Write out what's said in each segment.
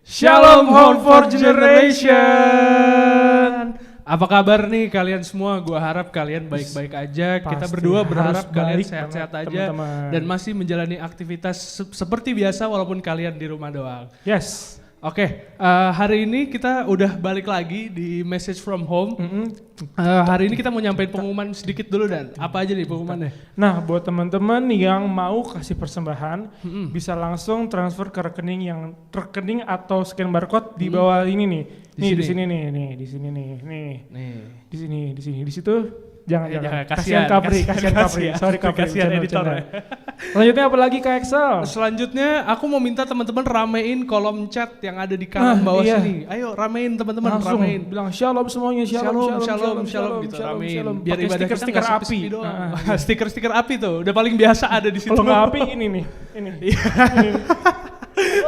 Shalom Home for Generation. Apa kabar nih kalian semua? Gua harap kalian baik-baik aja. Pasti, Kita berdua berharap kalian baik sehat-sehat banget, aja teman-teman. dan masih menjalani aktivitas seperti biasa walaupun kalian di rumah doang. Yes. Oke, hari ini kita udah balik lagi di Message from Home. Hari ini kita mau nyampein pengumuman sedikit dulu Dan. Apa aja nih pengumumannya? Nah, buat teman-teman yang mau kasih persembahan, bisa langsung transfer ke rekening atau scan barcode di bawah ini nih. Di sini nih, di sini nih, di situ. Jangan. Kasihan Kapri. Sorry Kapri. Kasihan editor. Selanjutnya apa lagi Kak Excel? Selanjutnya aku mau minta teman-teman ramein kolom chat yang ada di kanan bawah sini. Ayo ramein teman-teman, Langsung ramein. bilang shalom semuanya, shalom gitu ramein. Biar Pakai ibadah kita stiker nggak api. sepi doang. Stiker api tuh, udah paling biasa ada di situ. Kalau nggak api ini.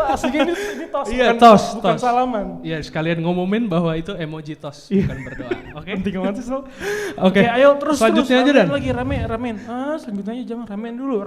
Aslinya ini tos, Iya, bukan tos. salaman. Iya, sekalian ngumumin bahwa itu emoji tos, bukan berdoa. Oke. Penting banget sih, Sol. Oke, ayo terus selanjutnya aja Dan. lagi ramein. Selanjutnya aja jangan ramein dulu.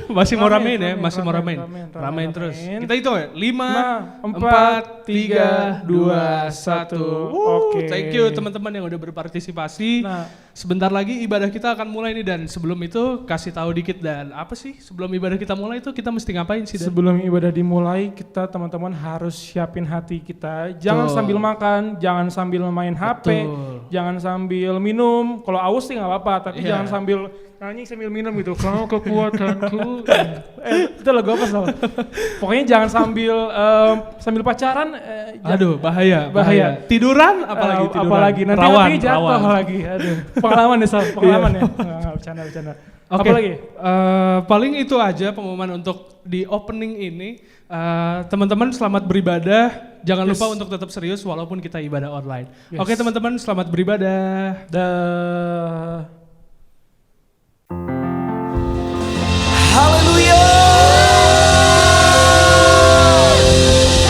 Masih mau ramein ya, masih mau ramein. Ramein terus. Kita hitung ya, 5, 4, 3, 2, 1. Oke. Thank you teman-teman yang udah berpartisipasi. Nah, Sebentar lagi ibadah kita akan mulai nih Dan. Sebelum itu kasih tahu dikit Dan. Apa sih sebelum ibadah kita mulai itu kita mesti ngapain sih Dan? sebelum ibadah dimulai, kita teman-teman harus siapin hati kita. Jangan sambil makan, jangan sambil main HP, jangan sambil minum. Kalau aus sih nggak apa-apa, tapi jangan sambil nyanyi sambil minum gitu. Kau kekuatanku. Itu lagu apa Sal? Pokoknya jangan sambil pacaran. Aduh, bahaya. Tiduran apalagi tiduran. Apalagi nanti rawan. jatuh lagi. Aduh. Pengalaman ya Sal, pengalaman ya. Nggak, bercanda. Oke. Apalagi? Paling itu aja pengumuman untuk di opening ini. Teman-teman selamat beribadah. Jangan lupa untuk tetap serius walaupun kita ibadah online. Yes. Oke teman-teman, selamat beribadah. Haleluya.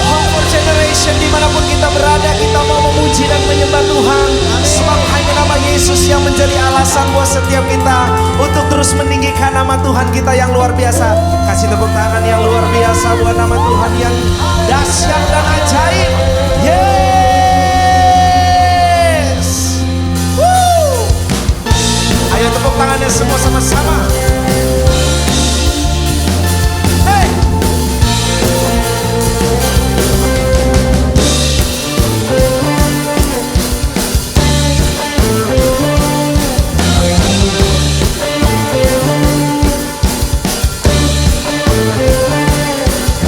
Home for Generation, dimanapun kita berada, kita mau memuji dan menyembah Tuhan. Sebab hanya nama Yesus yang menjadi alasan buat setiap kita untuk terus meninggikan nama Tuhan kita yang luar biasa. Kasih tepuk tangan yang luar biasa buat nama Tuhan yang dahsyat dan ajaib. Yes. Woo. Ayo tepuk tangannya semua sama-sama.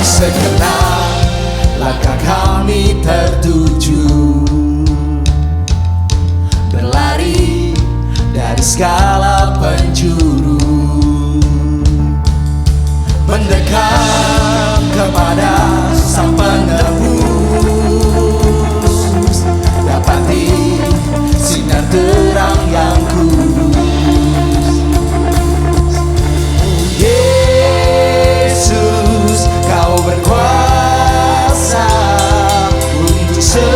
Segenap langkah kami tertuju, berlari dari segala penjuru, mendekat kepada Sang Penebus, dapati sinar terang yang kudus. Yesus, Kau berkuasa untuk selamanya.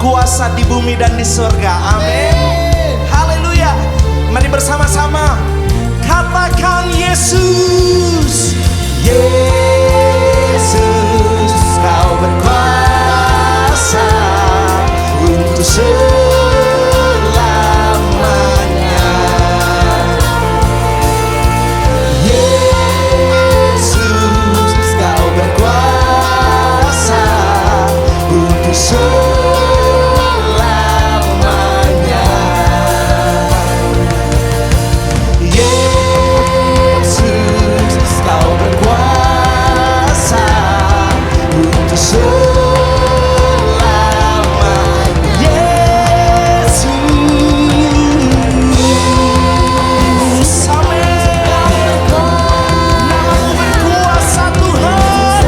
berkuasa di bumi dan di surga. Amin. Haleluya. Mari bersama-sama katakan Yesus. Yesus, kau berkuasa untuk selamanya. Yesus, kau berkuasa untuk selamanya. Yesus, kau berkuasa untuk selamanya. Yesus, amin. Namamu berkuasa Tuhan.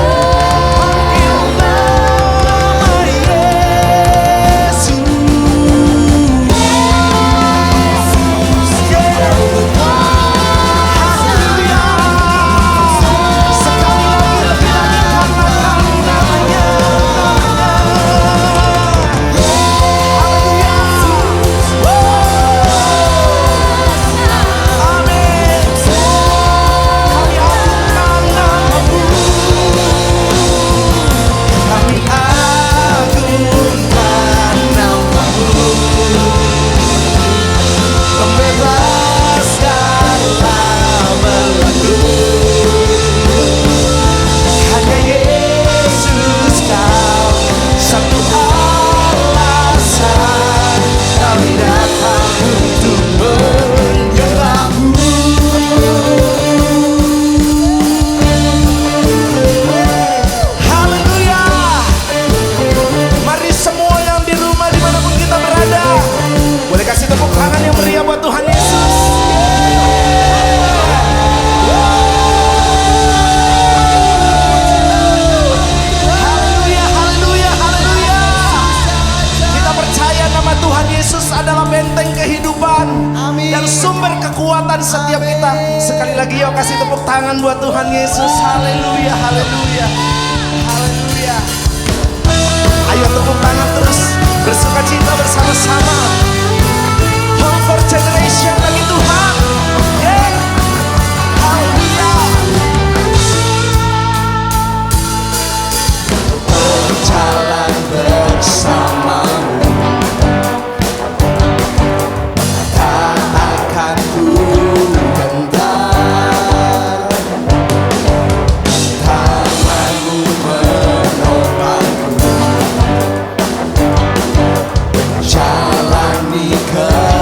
Panggil nama Yesus. Haleluya. Sekali lagi, lebih lagi katakan namanya. Haleluya. Amin. Kami agungkan namamu. Kami agungkan namamu. Pembebas segala belenggu. Hanya Yesus kau satu alasan kami datang untuk menyembahmu. Haleluya. Mari semua yang di rumah dimanapun kita berada, boleh kasih tepuk tangan yang meriah buat Tuhan Yesus. Haleluya, haleluya, haleluya. Kita percaya nama Tuhan Yesus adalah benteng kehidupan dan sumber kekuatan setiap kita. Sekali lagi yuk kasih tepuk tangan buat Tuhan Yesus. Haleluya, haleluya, haleluya. Ayo tepuk tangan terus, bersuka cita bersama-sama. Hope for generation bagi Tuhan. Yeah. Haleluya. Berjalan bersamamu, tak akan ku gentar. Tanganmu menopangku, jalani kehidupan.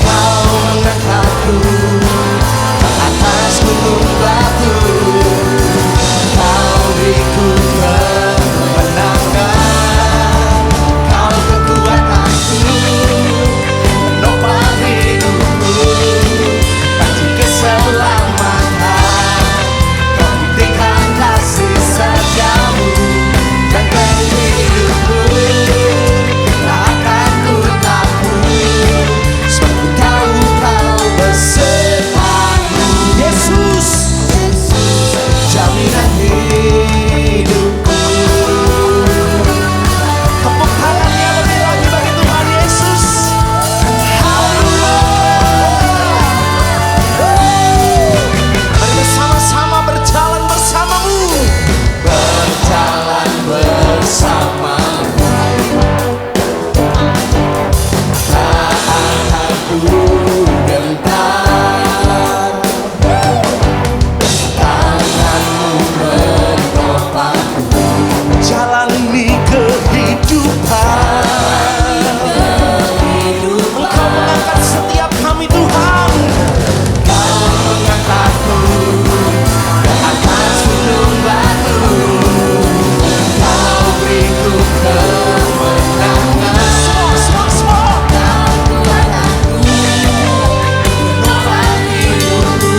Kau mengangkatku ke atas gunung batu. Kau beriku kemenangan. Kau kekuatanku, menopang hidupku, bagi keselamatan. Kau buktikan kasih setiamu dan hidupku. Tak akan ku takut, sebab ku tahu kau besertaku. Yesus, jaminan hidupku. Tepuk tangannya lebih lagi bagi Tuhan Yesus. Haleluya. Mari bersama-sama berjalan bersamamu. Berjalan bersamamu, tak akan ku gentar. Tanganmu menopangku, jalani kehidupan. Engkau mengangkat setiap kami Tuhan. Kau mengangkatku ke atas gunung batu. Kau beriku kemenangan. Semua. Menopang hidupku,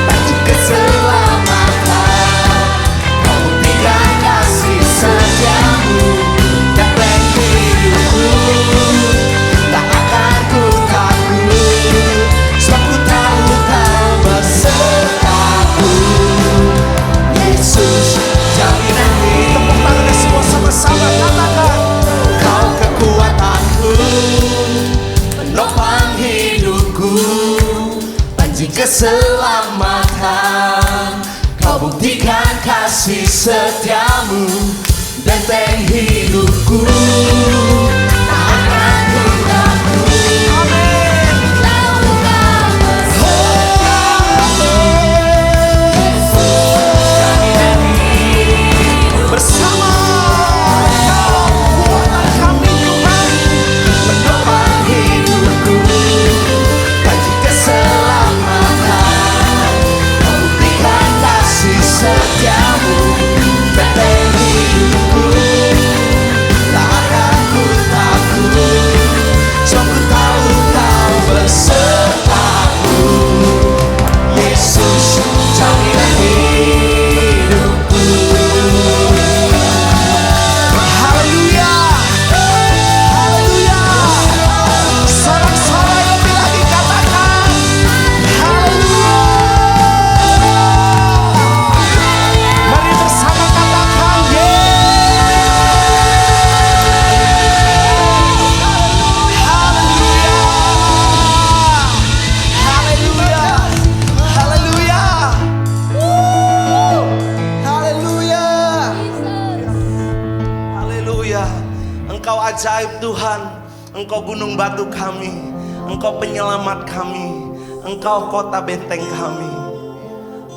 bagi keselamatan. Kau buktikan kasih setiamu dan setiamu, benteng hidupku. Bersama Kau kuatkan kami Tuhan, penopang hidupku, bagi keselamatan. Kau berikan kasih setiamu, benteng hidupku. Tak akan ku takut, sebab ku tahu Kau besertaku. Yesus, jaminan hidupku. Haleluya, haleluya. Sorak-sorai lebih lagi katakan haleluya. Mari bersama katakan haleluya, haleluya, haleluya, haleluya. Haleluya. Engkau ajaib Tuhan, Engkau gunung batu kami, Engkau penyelamat kami, Engkau kota benteng kami.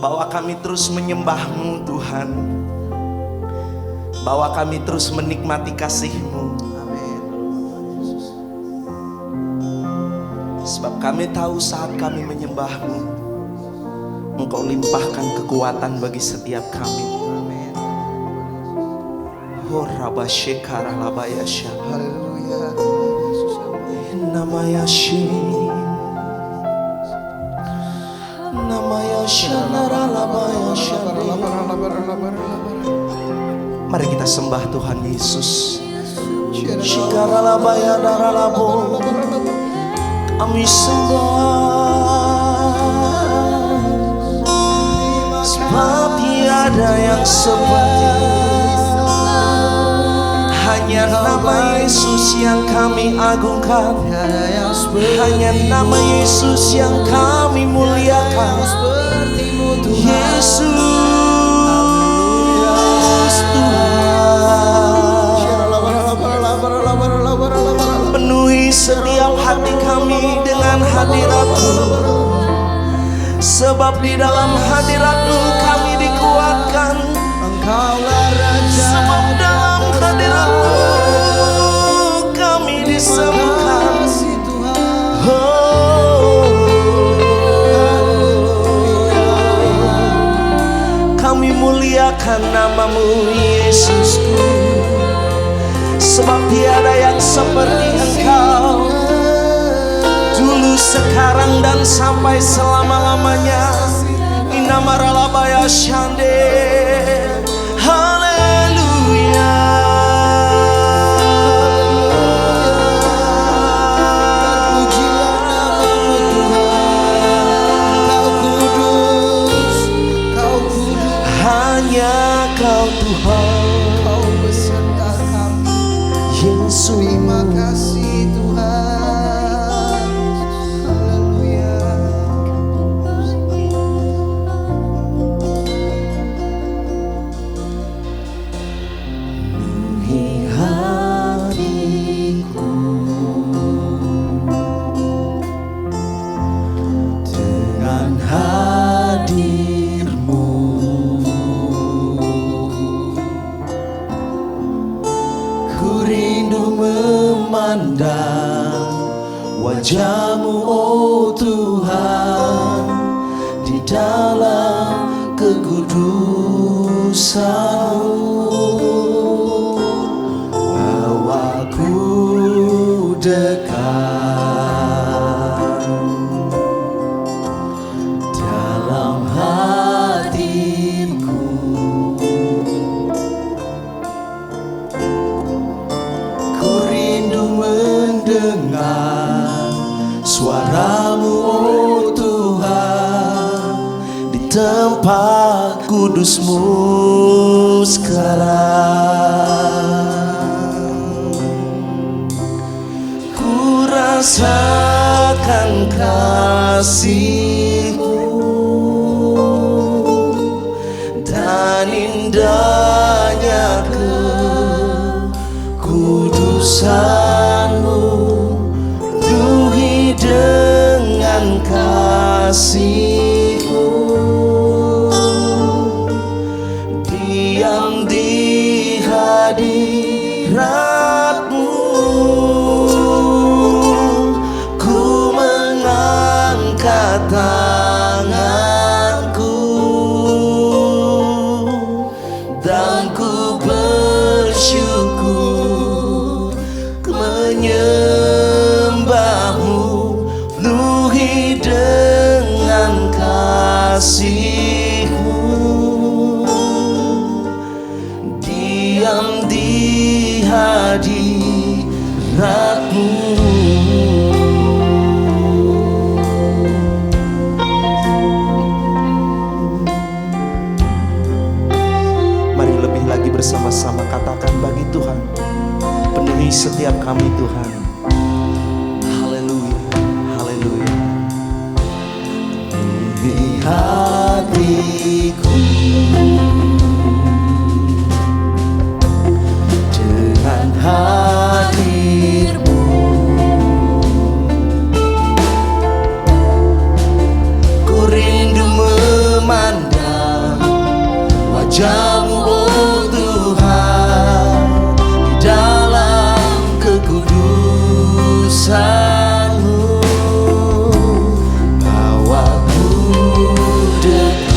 Bawa kami terus menyembah-Mu Tuhan, bawa kami terus menikmati kasih-Mu. Amin. Sebab kami tahu saat kami menyembah-Mu, Engkau limpahkan kekuatan bagi setiap kami. Horabashekara labayasha. Haleluya. Namayashin. Namayasha naralabayasha. Mari kita sembah Tuhan Yesus. Shikara labaya daralabo. Kami sembah. Sebab tiada yang seperti. Hanya nama Yesus yang kami agungkan, hanya nama Yesus yang kami muliakan. Yesus Tuhan, penuhi setiap hati kami dengan hadirat-Mu, sebab di dalam hadirat-Mu kami dikuatkan. Engkaulah Raja, sebab dalam hadirat-Mu kami disembuhkan. Kami muliakan nama-Mu Yesusku, sebab tiada yang seperti Engkau, dulu, sekarang, dan sampai selama-lamanya. Inamaralabaya shande. Kau Tuhan, Kau beserta kami. Yesus, terima kasih Tuhan. Haleluya. Penuhi hatiku dengan hadir-Mu. Memandang wajah-Mu, oh Tuhan, di dalam kekudusan-Mu. Bawaku dekat dalam hatiku. Mendengar suara-Mu, oh Tuhan, di tempat kudus-Mu sekarang. Ku rasakan kasih-Mu dan indahnya hadirat-Mu, ku mengangkat tanganku dan ku bersyukur, ku menyembah-Mu penuhi dengan kasih-Mu. Diam di hadirat-Mu, mari lebih lagi bersama-sama katakan bagi Tuhan, penuhi setiap kami Tuhan. Haleluya, haleluya. Penuhi hatiku dengan hadir-Mu, ku rindu memandang wajah-Mu, oh Tuhan, di dalam kekudusan-Mu. Bawaku dekat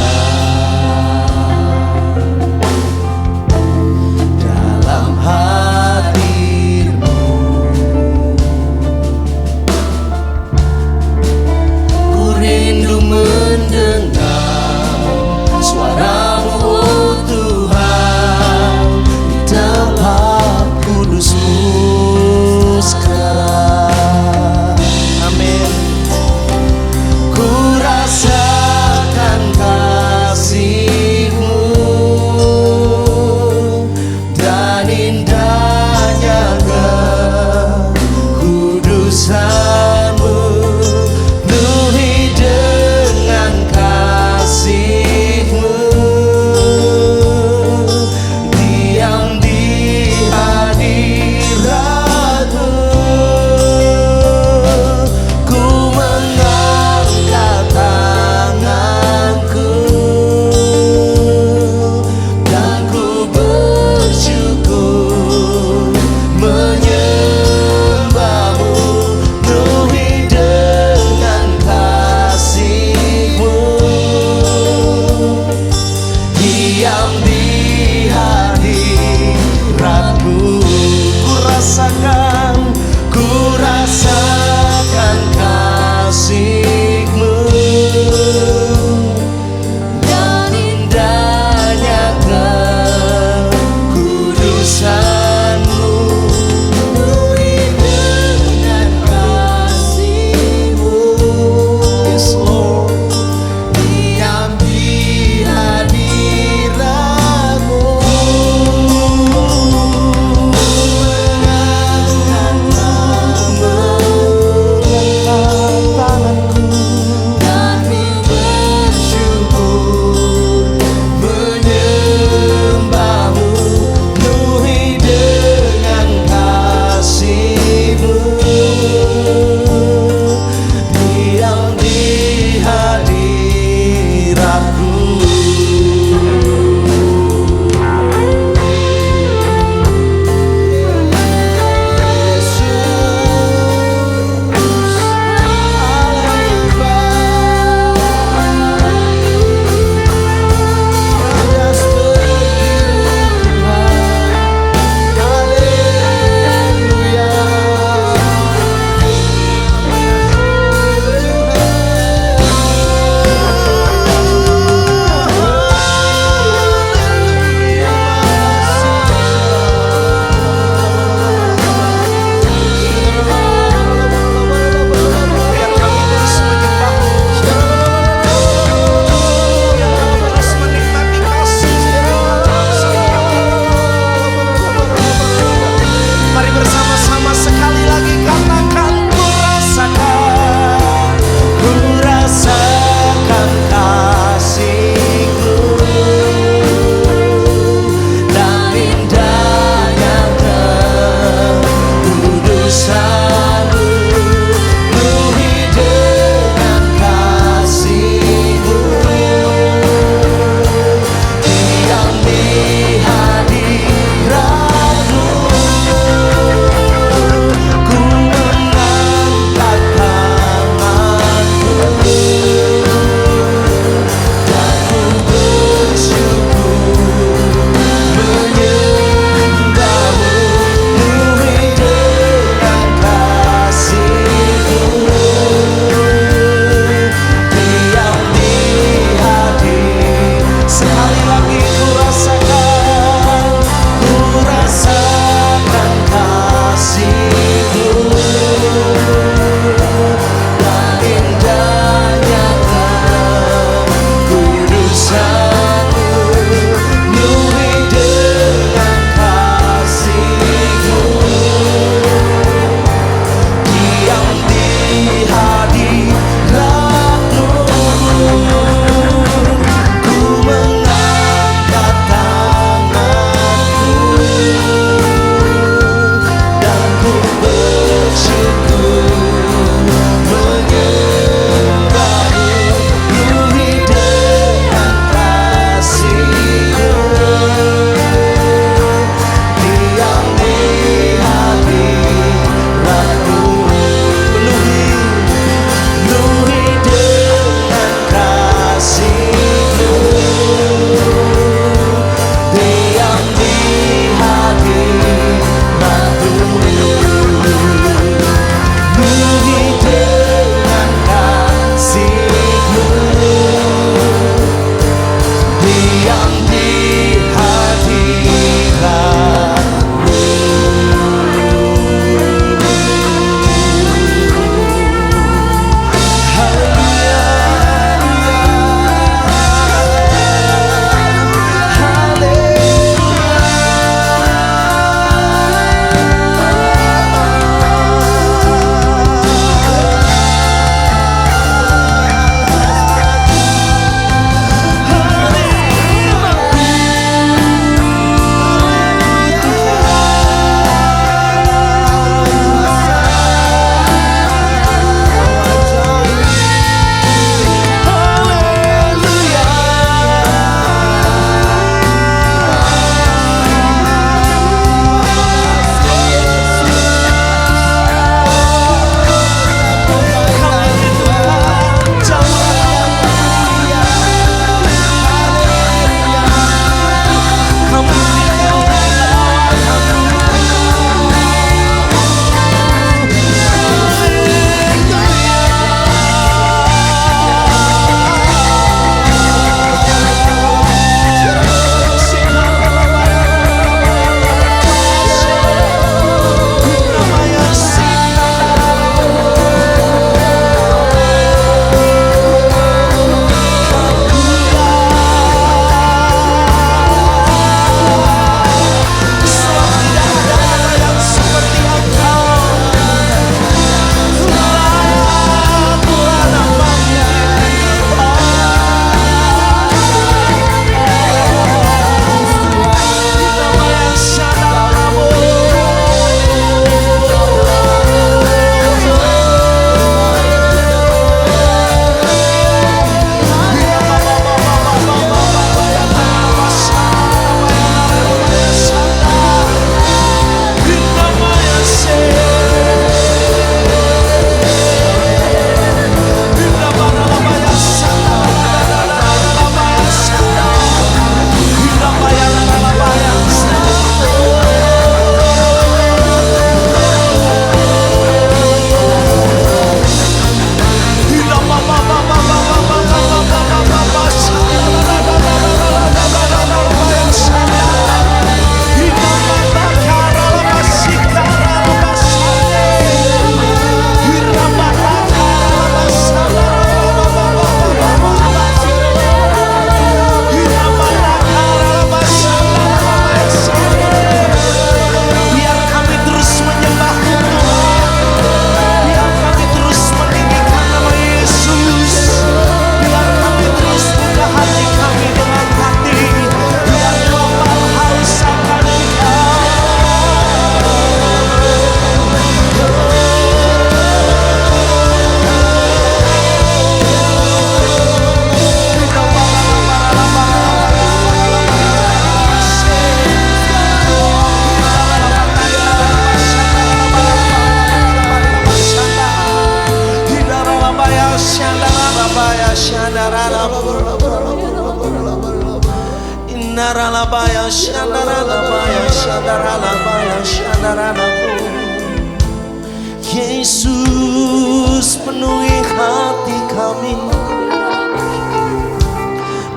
Yesus penuhi hati kami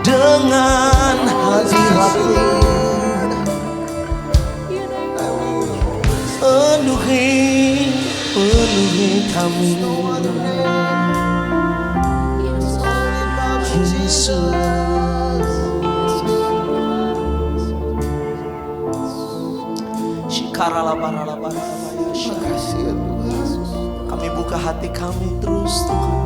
dengan hadirat-Mu. Penuhi kami Yesus. Kami buka hati kami terus Tuhan.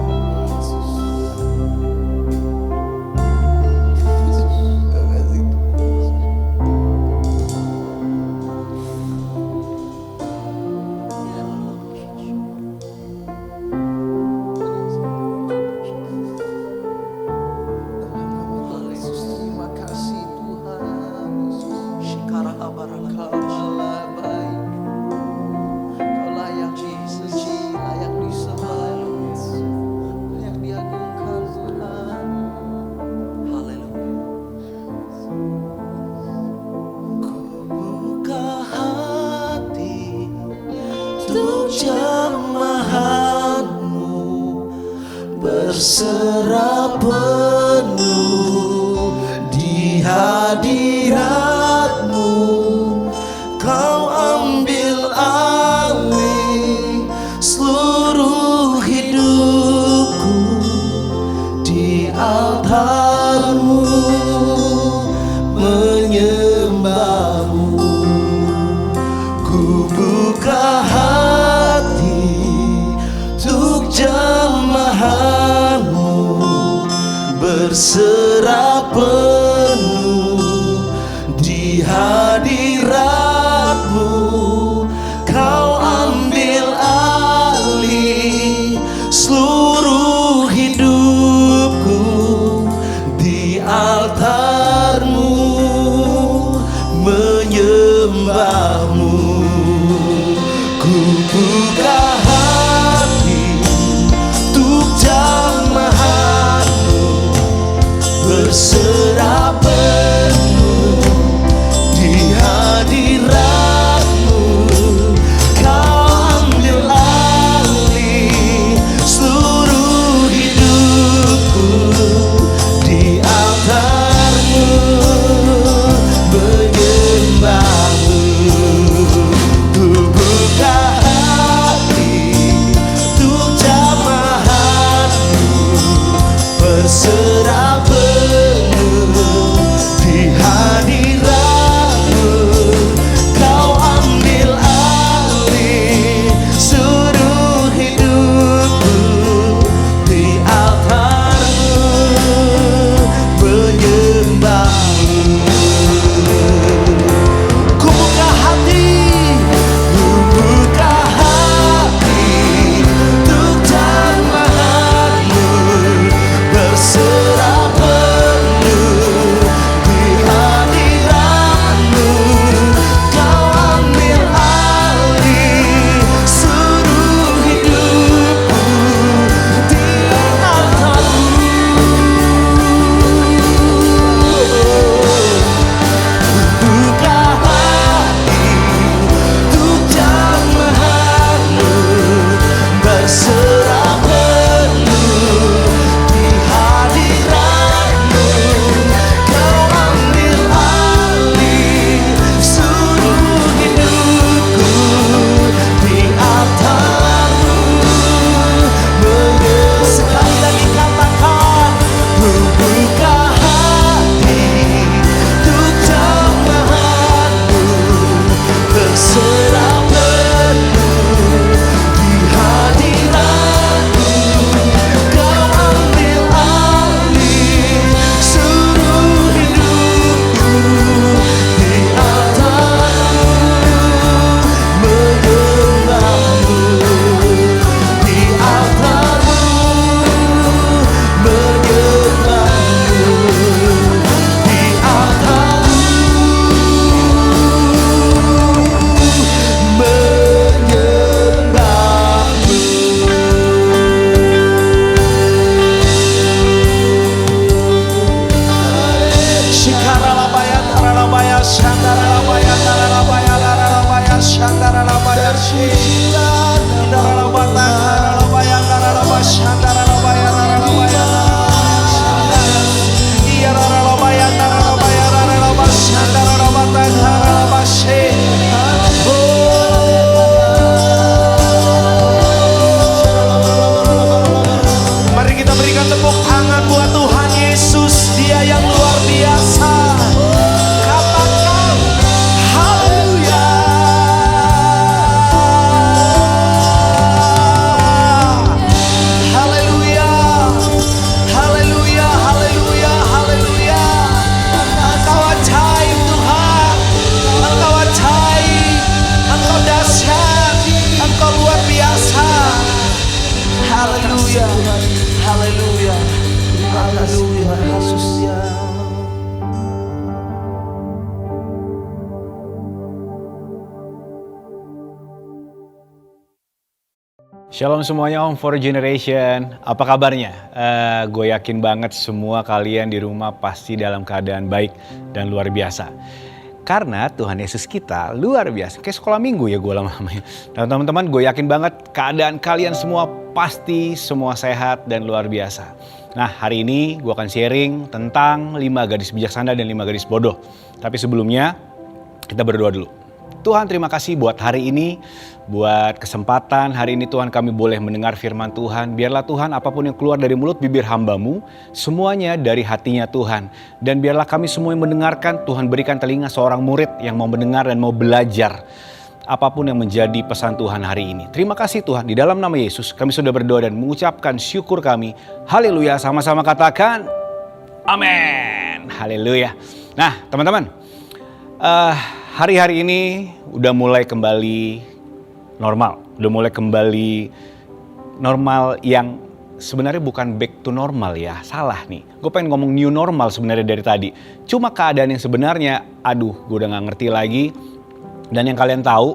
Jamahan-Mu berserah penuh di hadirat-Mu. Kau ambil alih seluruh hidupku di altar-Mu, menyembah-Mu. Ku buka jamahan-Mu berserah penuh di hadirat-Mu. Kau ambil alih seluruh hidupku di altar-Mu, menyembah-Mu. Ku buka berserah penuh di hadirat-Mu. Kau ambil alih seluruh hidupku di altar-Mu, menyembah-Mu. Ku buka hati Shalom semuanya Om for Generation, apa kabarnya? Gue yakin banget semua kalian di rumah pasti dalam keadaan baik dan luar biasa. Karena Tuhan Yesus kita luar biasa, kayak sekolah minggu ya gue lama-lamanya. Dan teman-teman, gue yakin banget keadaan kalian semua pasti semua sehat dan luar biasa. Nah, hari ini gue akan sharing tentang 5 gadis bijaksana dan 5 gadis bodoh. Tapi sebelumnya, kita berdoa dulu. Tuhan, terima kasih buat hari ini, buat kesempatan hari ini Tuhan kami boleh mendengar firman Tuhan. Biarlah Tuhan apapun yang keluar dari mulut bibir hamba-Mu, semuanya dari hatinya Tuhan. Dan biarlah kami semua yang mendengarkan, Tuhan berikan telinga seorang murid yang mau mendengar dan mau belajar apapun yang menjadi pesan Tuhan hari ini. Terima kasih Tuhan, di dalam nama Yesus kami sudah berdoa dan mengucapkan syukur kami. Haleluya, sama-sama katakan amin. Haleluya. Nah teman-teman, hari-hari ini udah mulai kembali normal. Udah mulai kembali normal yang sebenarnya bukan back to normal ya. Salah nih. Gue pengen ngomong new normal sebenarnya dari tadi. Cuma keadaan yang sebenarnya, aduh gue udah gak ngerti lagi. Dan yang kalian tahu,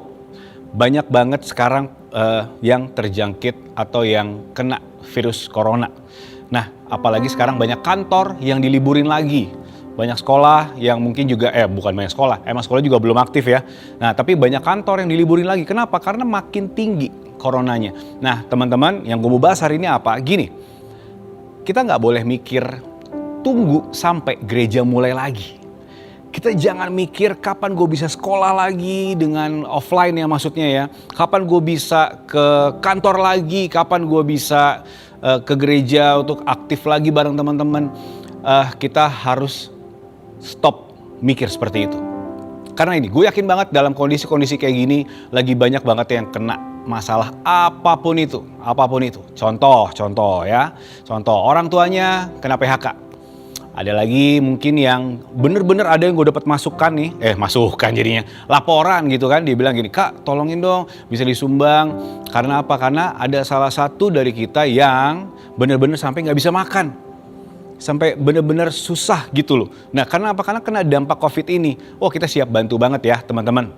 banyak banget sekarang yang terjangkit atau yang kena virus corona. Nah apalagi sekarang banyak kantor yang diliburin lagi. Banyak sekolah yang mungkin juga, bukan banyak sekolah, emang sekolah juga belum aktif ya. Nah tapi banyak kantor yang diliburin lagi. Kenapa? Karena makin tinggi coronanya. Nah teman-teman, yang gue mau bahas hari ini apa? Gini, kita nggak boleh mikir tunggu sampai gereja mulai lagi. Kita jangan mikir kapan gue bisa sekolah lagi dengan offline ya maksudnya ya. Kapan gue bisa ke kantor lagi, kapan gue bisa ke gereja untuk aktif lagi bareng teman-teman. Kita harus stop mikir seperti itu. Karena ini, gue yakin banget dalam kondisi-kondisi kayak gini, lagi banyak banget yang kena masalah apapun itu. Contoh ya, contoh orang tuanya kena PHK. Ada lagi mungkin yang bener-bener ada yang gue dapat masukan nih, masukan jadinya, laporan gitu kan. Dia bilang gini, Kak tolongin dong bisa disumbang. Karena apa? Karena ada salah satu dari kita yang bener-bener sampai gak bisa makan. Sampai benar-benar susah gitu loh. Nah karena apa? Karena kena dampak COVID ini. Oh kita siap bantu banget ya teman-teman.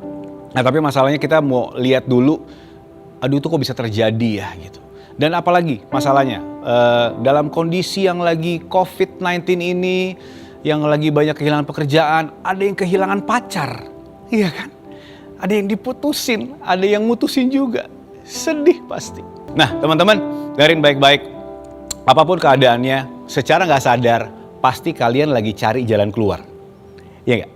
Nah tapi masalahnya kita mau lihat dulu, aduh itu kok bisa terjadi ya gitu. Dan apalagi masalahnya, dalam kondisi yang lagi COVID-19 ini, yang lagi banyak kehilangan pekerjaan, ada yang kehilangan pacar. Iya kan? Ada yang diputusin, ada yang mutusin juga. Sedih pasti. Nah teman-teman, dengerin baik-baik. Apapun keadaannya, secara gak sadar, pasti kalian lagi cari jalan keluar. Iya gak?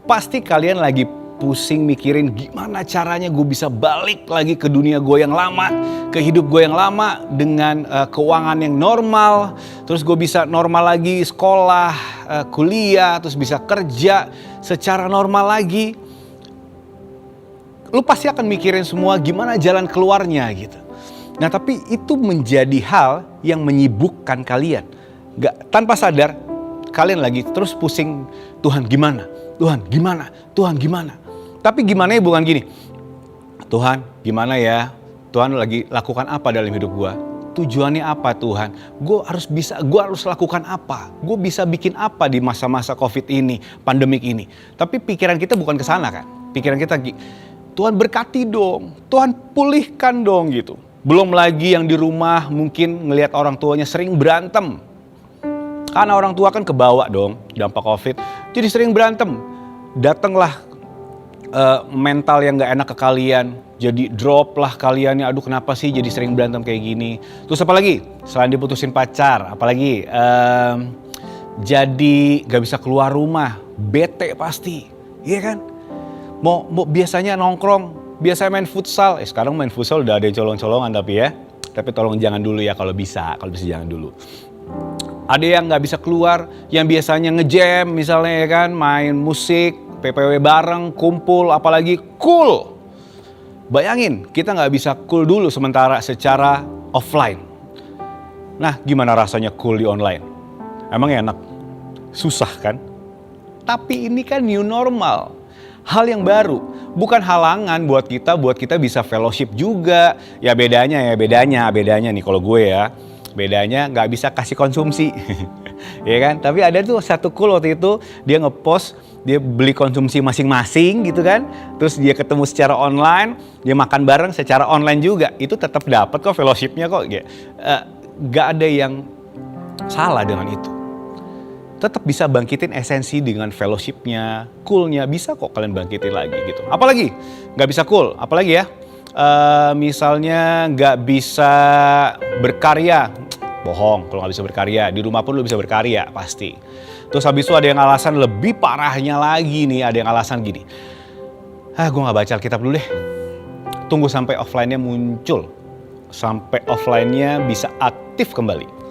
Pasti kalian lagi pusing mikirin gimana caranya gue bisa balik lagi ke dunia gue yang lama, ke hidup gue yang lama dengan keuangan yang normal. Terus gue bisa normal lagi sekolah, kuliah, terus bisa kerja secara normal lagi. Lu pasti akan mikirin semua gimana jalan keluarnya gitu. Nah tapi itu menjadi hal yang menyibukkan kalian. Tanpa sadar kalian lagi terus pusing, Tuhan gimana? Tuhan gimana? Tuhan gimana? Tapi gimana ya bukan gini, Tuhan gimana ya? Tuhan lagi lakukan apa dalam hidup gue? Tujuannya apa Tuhan? Gue harus lakukan apa? Gue bisa bikin apa di masa-masa COVID ini, pandemik ini? Tapi pikiran kita bukan ke sana kan? Pikiran kita, Tuhan berkati dong, Tuhan pulihkan dong gitu. Belum lagi yang di rumah mungkin ngelihat orang tuanya sering berantem. Karena orang tua kan kebawa dong dampak COVID. Jadi sering berantem. Datanglah mental yang gak enak ke kalian. Jadi drop lah kaliannya. Aduh kenapa sih jadi sering berantem kayak gini. Terus apa lagi? Selain diputusin pacar. Apalagi jadi gak bisa keluar rumah. Bete pasti. Iya kan? Mau biasanya nongkrong. Biasanya main futsal, sekarang main futsal udah ada yang colong-colongan tapi ya. Tapi tolong jangan dulu ya kalau bisa jangan dulu. Ada yang gak bisa keluar, yang biasanya nge-jam misalnya ya kan, main musik, PPW bareng, kumpul, apalagi cool. Bayangin, kita gak bisa cool dulu sementara secara offline. Nah gimana rasanya cool di online? Emang enak? Susah kan? Tapi ini kan new normal. Hal yang baru, bukan halangan buat kita bisa fellowship juga. Ya bedanya nih kalau gue ya. Bedanya nggak bisa kasih konsumsi. Ya kan? Tapi ada tuh satu cool waktu itu dia ngepost dia beli konsumsi masing-masing gitu kan, terus dia ketemu secara online, dia makan bareng secara online juga, itu tetap dapat kok fellowship-nya kok. Gak ada yang salah dengan itu. Tetap bisa bangkitin esensi dengan fellowship-nya, cool-nya, bisa kok kalian bangkitin lagi gitu. Apalagi gak bisa cool, apalagi ya, misalnya gak bisa berkarya, bohong kalau gak bisa berkarya, di rumah pun lu bisa berkarya pasti. Terus habis itu ada yang alasan lebih parahnya lagi nih, ada yang alasan gini, gue gak baca Alkitab dulu deh, tunggu sampai offline-nya muncul, sampai offline-nya bisa aktif kembali.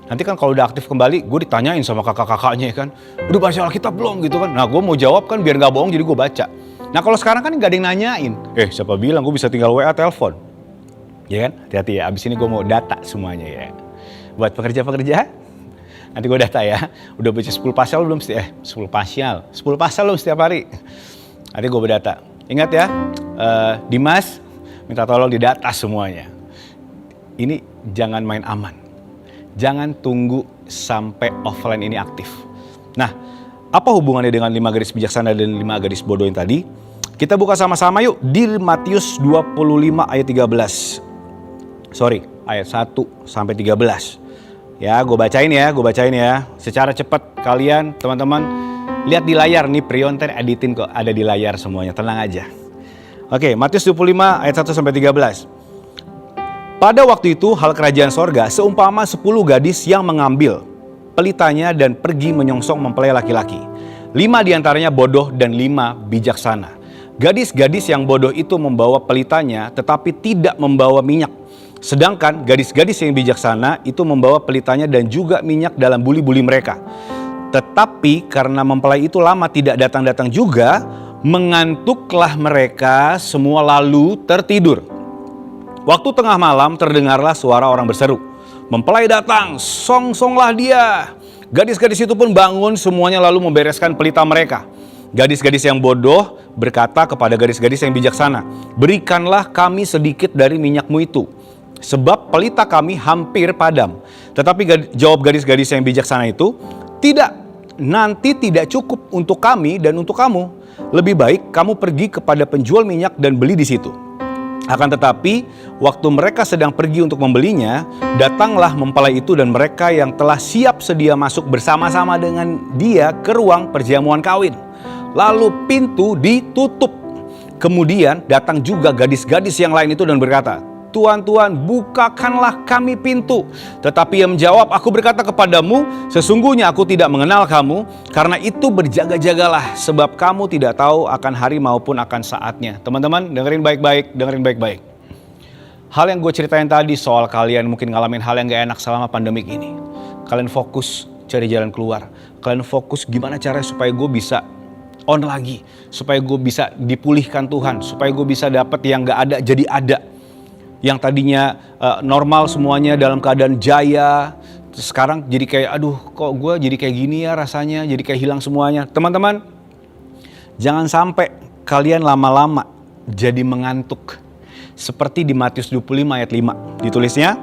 Nanti kan kalau udah aktif kembali, gue ditanyain sama kakak-kakaknya kan, udah baca Alkitab belum gitu kan. Nah gue mau jawab kan biar gak bohong, jadi gue baca. Nah kalau sekarang kan gak ada yang nanyain, siapa bilang gue bisa tinggal WA telepon. Ya kan, hati-hati ya, abis ini gue mau data semuanya ya. Buat pekerja-pekerja, nanti gue data ya, udah baca 10 pasal belum? 10 pasal belum setiap hari? Nanti gue berdata. Ingat ya, Dimas, minta tolong didata semuanya. Ini jangan main aman. Jangan tunggu sampai offline ini aktif. Nah, apa hubungannya dengan 5 gadis bijaksana dan 5 gadis bodoh yang tadi? Kita buka sama-sama yuk di Matius 25 ayat 13. Ayat 1 sampai 13. Ya, gue bacain ya. Secara cepat kalian, teman-teman, lihat di layar nih, Prionten editin kok, ada di layar semuanya, tenang aja. Oke, Matius 25 ayat 1 sampai 13. Pada waktu itu hal kerajaan sorga seumpama 10 gadis yang mengambil pelitanya dan pergi menyongsong mempelai laki-laki. 5 diantaranya bodoh dan 5 bijaksana. Gadis-gadis yang bodoh itu membawa pelitanya tetapi tidak membawa minyak. Sedangkan gadis-gadis yang bijaksana itu membawa pelitanya dan juga minyak dalam buli-buli mereka. Tetapi karena mempelai itu lama tidak datang-datang juga, mengantuklah mereka semua lalu tertidur. Waktu tengah malam terdengarlah suara orang berseru, "Mempelai datang, song-songlah dia." Gadis-gadis itu pun bangun semuanya lalu membereskan pelita mereka. Gadis-gadis yang bodoh berkata kepada gadis-gadis yang bijaksana, "Berikanlah kami sedikit dari minyakmu itu, sebab pelita kami hampir padam." Tetapi jawab gadis-gadis yang bijaksana itu, "Tidak, nanti tidak cukup untuk kami dan untuk kamu. Lebih baik kamu pergi kepada penjual minyak dan beli di situ." Akan tetapi, waktu mereka sedang pergi untuk membelinya, datanglah mempelai itu dan mereka yang telah siap sedia masuk bersama-sama dengan dia ke ruang perjamuan kawin. Lalu pintu ditutup. Kemudian datang juga gadis-gadis yang lain itu dan berkata, "Tuan, Tuan, bukakanlah kami pintu." Tetapi ia menjawab, "Aku berkata kepadamu, sesungguhnya aku tidak mengenal kamu. Karena itu berjaga-jagalah, sebab kamu tidak tahu akan hari maupun akan saatnya." Teman-teman, dengerin baik-baik. Hal yang gue ceritain tadi soal kalian mungkin ngalamin hal yang gak enak selama pandemik ini. Kalian fokus cari jalan keluar. Kalian fokus gimana caranya supaya gue bisa on lagi. Supaya gue bisa dipulihkan Tuhan. Supaya gue bisa dapet yang gak ada jadi ada. Yang tadinya normal semuanya dalam keadaan jaya, sekarang jadi kayak aduh kok gue jadi kayak gini ya rasanya, jadi kayak hilang semuanya. Teman-teman, jangan sampai kalian lama-lama jadi mengantuk. Seperti di Matius 25 ayat 5 ditulisnya,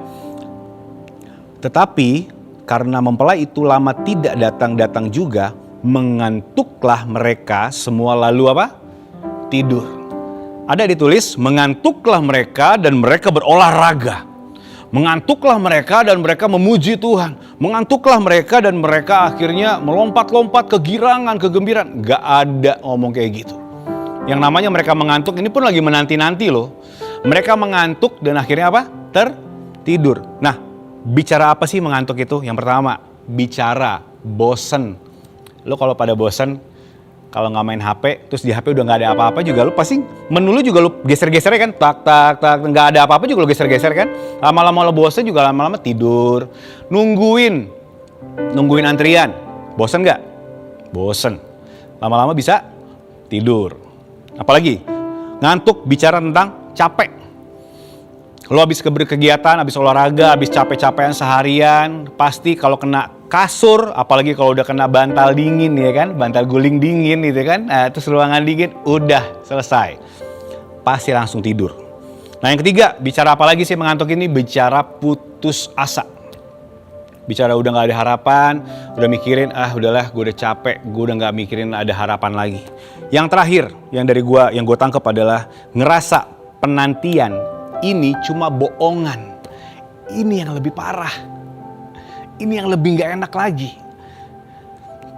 "Tetapi karena mempelai itu lama tidak datang-datang juga, mengantuklah mereka semua lalu" apa? Tidur. Ada ditulis, mengantuklah mereka dan mereka berolahraga. Mengantuklah mereka dan mereka memuji Tuhan. Mengantuklah mereka dan mereka akhirnya melompat-lompat kegirangan, kegembiraan. Gak ada ngomong kayak gitu. Yang namanya mereka mengantuk ini pun lagi menanti-nanti loh. Mereka mengantuk dan akhirnya apa? Tertidur. Nah, bicara apa sih mengantuk itu? Yang pertama, bicara, bosen. Lo kalau pada bosen, kalau nggak main HP, terus di HP udah nggak ada apa-apa juga, lo pasti menu lo juga lo geser-geser kan, tak, nggak ada apa-apa juga lo geser-geser kan. Lama-lama lo bosen juga, lama-lama tidur. Nungguin antrian, bosen nggak? Bosen. Lama-lama bisa tidur. Apalagi ngantuk, bicara tentang capek. Lo habis berkegiatan, habis olahraga, habis capek-capekan seharian, pasti kalau kena kasur, apalagi kalau udah kena bantal dingin ya kan, bantal guling dingin gitu kan, terus ruangan dingin, udah selesai. Pasti langsung tidur. Nah yang ketiga, bicara apa lagi sih mengantuk ini? Bicara putus asa. Bicara udah gak ada harapan, udah mikirin udahlah gue udah capek, gue udah gak mikirin ada harapan lagi. Yang terakhir yang dari gue yang gue tangkap adalah ngerasa penantian ini cuma bohongan. Ini yang lebih parah. Ini yang lebih gak enak lagi.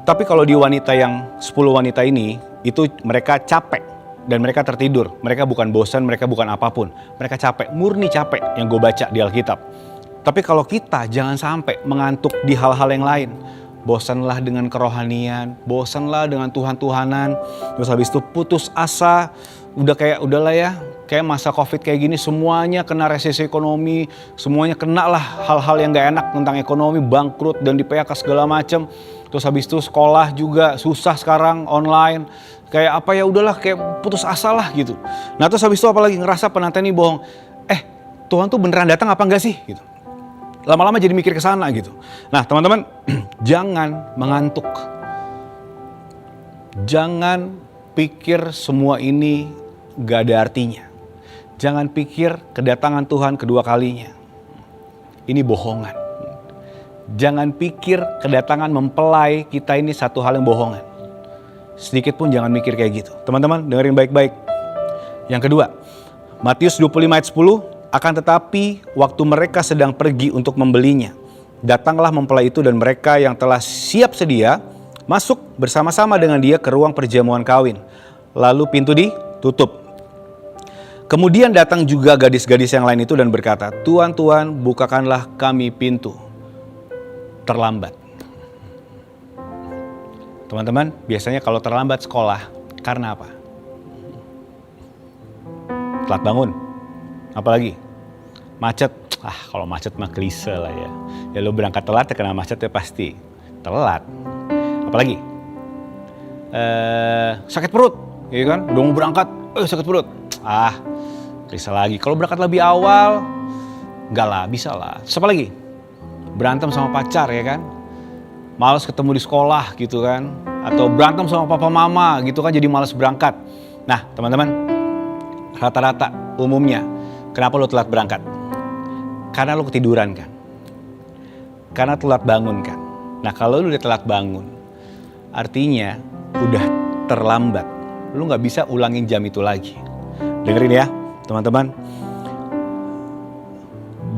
Tapi kalau di wanita yang 10 wanita ini, itu mereka capek dan mereka tertidur. Mereka bukan bosan, mereka bukan apapun. Mereka capek, murni capek yang gue baca di Alkitab. Tapi kalau kita jangan sampai mengantuk di hal-hal yang lain. Bosanlah dengan kerohanian, bosanlah dengan Tuhan-Tuhanan. Terus habis itu putus asa, udahlah ya. Kayak masa Covid kayak gini semuanya kena resesi ekonomi, semuanya kena lah hal-hal yang gak enak tentang ekonomi, bangkrut dan di PHK segala macem. Terus habis itu sekolah juga susah sekarang online. Kayak udahlah kayak putus asa lah gitu. Nah terus habis itu apalagi ngerasa penantian ini bohong. Tuhan tuh beneran datang apa enggak sih gitu. Lama-lama jadi mikir ke sana gitu. Nah teman-teman jangan mengantuk. Jangan pikir semua ini gak ada artinya. Jangan pikir kedatangan Tuhan kedua kalinya. Ini bohongan. Jangan pikir kedatangan mempelai kita ini satu hal yang bohongan. Sedikit pun jangan mikir kayak gitu. Teman-teman dengerin baik-baik. Yang kedua, Matius 25 ayat 10, akan tetapi waktu mereka sedang pergi untuk membelinya, datanglah mempelai itu dan mereka yang telah siap sedia masuk bersama-sama dengan dia ke ruang perjamuan kawin. Lalu pintu ditutup. Kemudian datang juga gadis-gadis yang lain itu dan berkata, Tuhan, Tuhan, bukakanlah kami pintu. Terlambat. Teman-teman, biasanya kalau terlambat sekolah, karena apa? Telat bangun. Apalagi? Macet. Kalau macet mah klise lah ya. Ya lo berangkat telat ya kena macet ya pasti. Telat. Apalagi? Sakit perut. Ya kan? Udah mau berangkat, sakit perut. Klise lagi. Kalau berangkat lebih awal, enggak lah, bisa lah. Terus apa lagi? Berantem sama pacar ya kan? Malas ketemu di sekolah gitu kan? Atau berantem sama papa mama gitu kan jadi malas berangkat. Nah teman-teman, rata-rata umumnya kenapa lo telat berangkat? Karena lo ketiduran kan? Karena telat bangun kan? Nah kalau lo udah telat bangun, artinya udah terlambat. Lo gak bisa ulangin jam itu lagi. Dengerin ya teman-teman.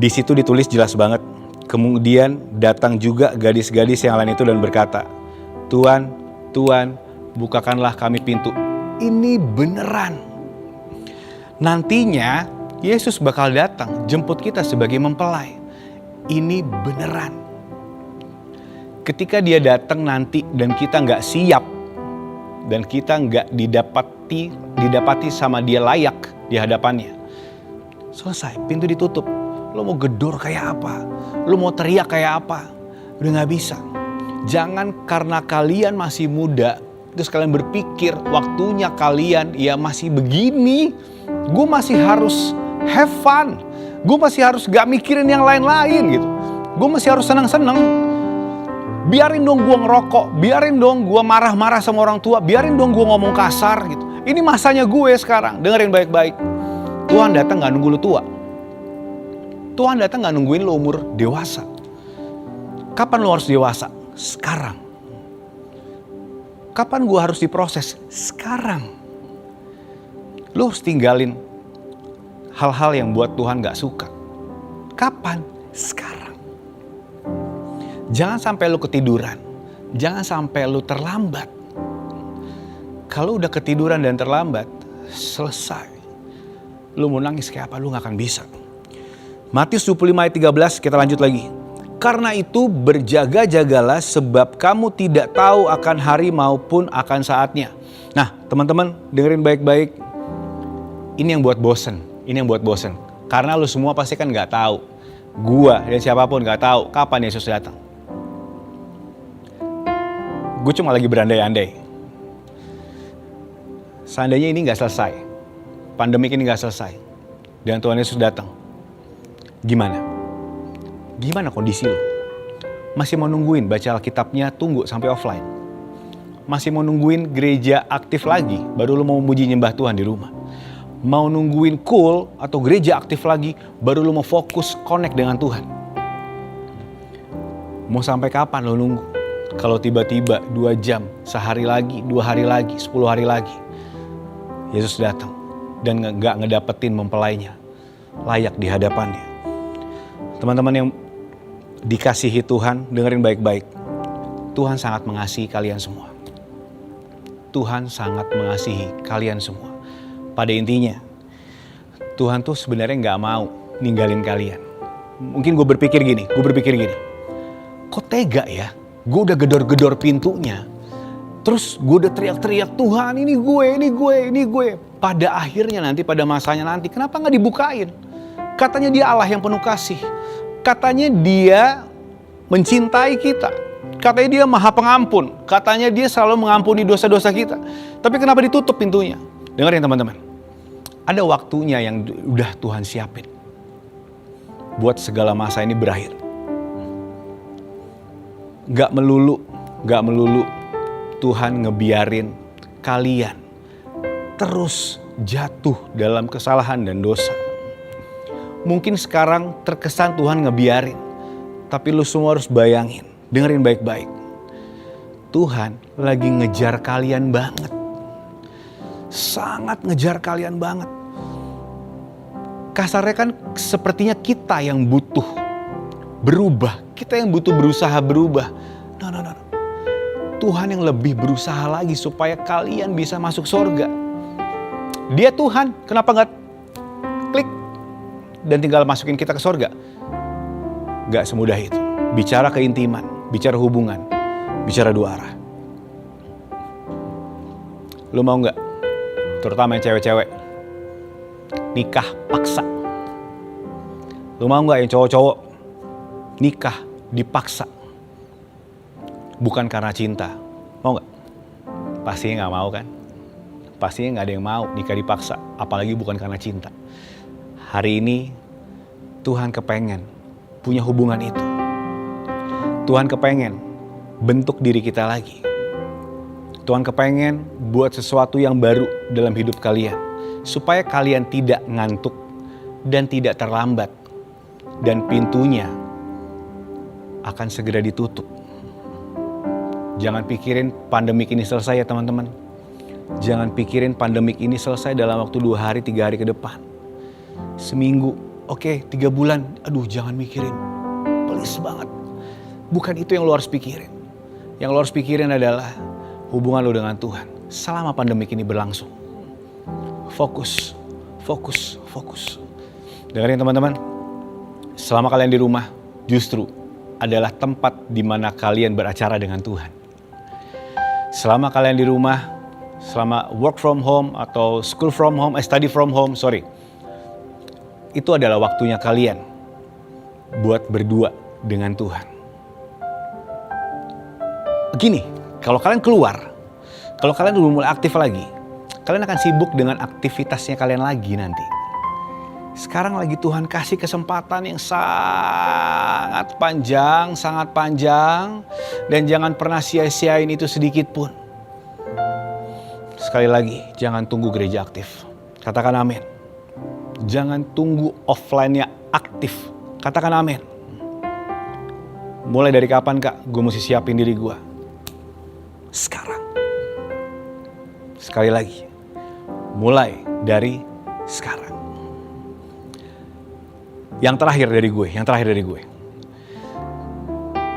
Di situ ditulis jelas banget. Kemudian datang juga gadis-gadis yang lain itu dan berkata, Tuhan, Tuhan, bukakanlah kami pintu. Ini beneran. Nantinya Yesus bakal datang jemput kita sebagai mempelai. Ini beneran. Ketika dia datang nanti dan kita gak siap, dan kita gak didapati sama dia layak di hadapannya, selesai, pintu ditutup. Lo mau gedor kayak apa? Lo mau teriak kayak apa? Udah gak bisa. Jangan karena kalian masih muda, terus kalian berpikir waktunya kalian ya masih begini. Gue masih harus have fun. Gue masih harus gak mikirin yang lain-lain gitu. Gue masih harus senang-senang. Biarin dong gue ngerokok. Biarin dong gue marah-marah sama orang tua. Biarin dong gue ngomong kasar gitu. Ini masanya gue sekarang. Dengerin baik-baik. Tuhan datang gak nunggu lu tua. Tuhan datang gak nungguin lo umur dewasa. Kapan lo harus dewasa? Sekarang. Kapan gue harus diproses? Sekarang. Lo harus tinggalin hal-hal yang buat Tuhan gak suka. Kapan? Sekarang. Jangan sampai lo ketiduran. Jangan sampai lo terlambat. Kalau udah ketiduran dan terlambat, selesai. Lo mau nangis kayak apa, lo gak akan bisa. Matius 25 ayat 13 kita lanjut lagi. Karena itu berjaga-jagalah sebab kamu tidak tahu akan hari maupun akan saatnya. Nah teman-teman dengerin baik-baik. Ini yang buat bosen. Ini yang buat bosen. Karena lu semua pasti kan gak tahu. Gua dan siapapun gak tahu kapan Yesus datang. Gue cuma lagi berandai-andai. Seandainya ini gak selesai. Pandemik ini gak selesai. Dan Tuhan Yesus datang. Gimana? Gimana kondisi lo? Masih mau nungguin baca Alkitabnya tunggu sampai offline? Masih mau nungguin gereja aktif lagi baru lo mau memuji nyembah Tuhan di rumah? Mau nungguin cool atau gereja aktif lagi baru lo mau fokus connect dengan Tuhan? Mau sampai kapan lo nunggu? Kalau tiba-tiba 2 jam, sehari lagi, 2 hari lagi, 10 hari lagi, Yesus datang dan gak ngedapetin mempelainya layak di hadapannya. Teman-teman yang dikasihi Tuhan, dengerin baik-baik. Tuhan sangat mengasihi kalian semua. Tuhan sangat mengasihi kalian semua. Pada intinya, Tuhan tuh sebenarnya gak mau ninggalin kalian. Mungkin gue berpikir gini, kok tega ya? Gue udah gedor-gedor pintunya, terus gue udah teriak-teriak, Tuhan ini gue. Pada akhirnya nanti, pada masanya nanti, kenapa gak dibukain? Katanya dia Allah yang penuh kasih. Katanya dia mencintai kita. Katanya dia maha pengampun. Katanya dia selalu mengampuni dosa-dosa kita. Tapi kenapa ditutup pintunya? Dengerin teman-teman. Ada waktunya yang udah Tuhan siapin. Buat segala masa ini berakhir. Gak melulu Tuhan ngebiarin kalian terus jatuh dalam kesalahan dan dosa. Mungkin sekarang terkesan Tuhan ngebiarin. Tapi lu semua harus bayangin. Dengerin baik-baik. Tuhan lagi ngejar kalian banget. Sangat ngejar kalian banget. Kasarnya kan sepertinya kita yang butuh berubah. Kita yang butuh berusaha berubah. No. Tuhan yang lebih berusaha lagi supaya kalian bisa masuk surga. Dia Tuhan, kenapa gak klik dan tinggal masukin kita ke surga? Gak semudah itu. Bicara keintiman, bicara hubungan, bicara 2 arah. Lu mau gak? Terutama yang cewek-cewek. Nikah paksa. Lu mau gak yang cowok-cowok? Nikah dipaksa. Bukan karena cinta. Mau gak? Pastinya gak mau kan? Pastinya gak ada yang mau nikah dipaksa. Apalagi bukan karena cinta. Hari ini Tuhan kepengen punya hubungan itu. Tuhan kepengen bentuk diri kita lagi. Tuhan kepengen buat sesuatu yang baru dalam hidup kalian. Supaya kalian tidak ngantuk dan tidak terlambat. Dan pintunya akan segera ditutup. Jangan pikirin pandemik ini selesai ya teman-teman. Jangan pikirin pandemik ini selesai dalam waktu 2 hari, 3 hari ke depan. Seminggu, oke, 3 bulan. Aduh, jangan mikirin. Please banget. Bukan itu yang lo harus pikirin. Yang lo harus pikirin adalah hubungan lo dengan Tuhan. Selama pandemik ini berlangsung. Fokus. Dengerin teman-teman. Selama kalian di rumah, justru adalah tempat di mana kalian beracara dengan Tuhan. Selama kalian di rumah, selama work from home atau school from home, study from home, itu adalah waktunya kalian buat berdua dengan Tuhan. Gini, kalau kalian keluar, kalau kalian udah mulai aktif lagi, kalian akan sibuk dengan aktivitasnya kalian lagi nanti. Sekarang lagi Tuhan kasih kesempatan yang sangat panjang, dan jangan pernah sia-siain itu sedikit pun. Sekali lagi, jangan tunggu gereja aktif. Katakan amin. Jangan tunggu offline-nya aktif. Katakan amin. Mulai dari kapan kak? Gue mesti siapin diri gue. Sekarang. Sekali lagi. Mulai dari sekarang. Yang terakhir dari gue.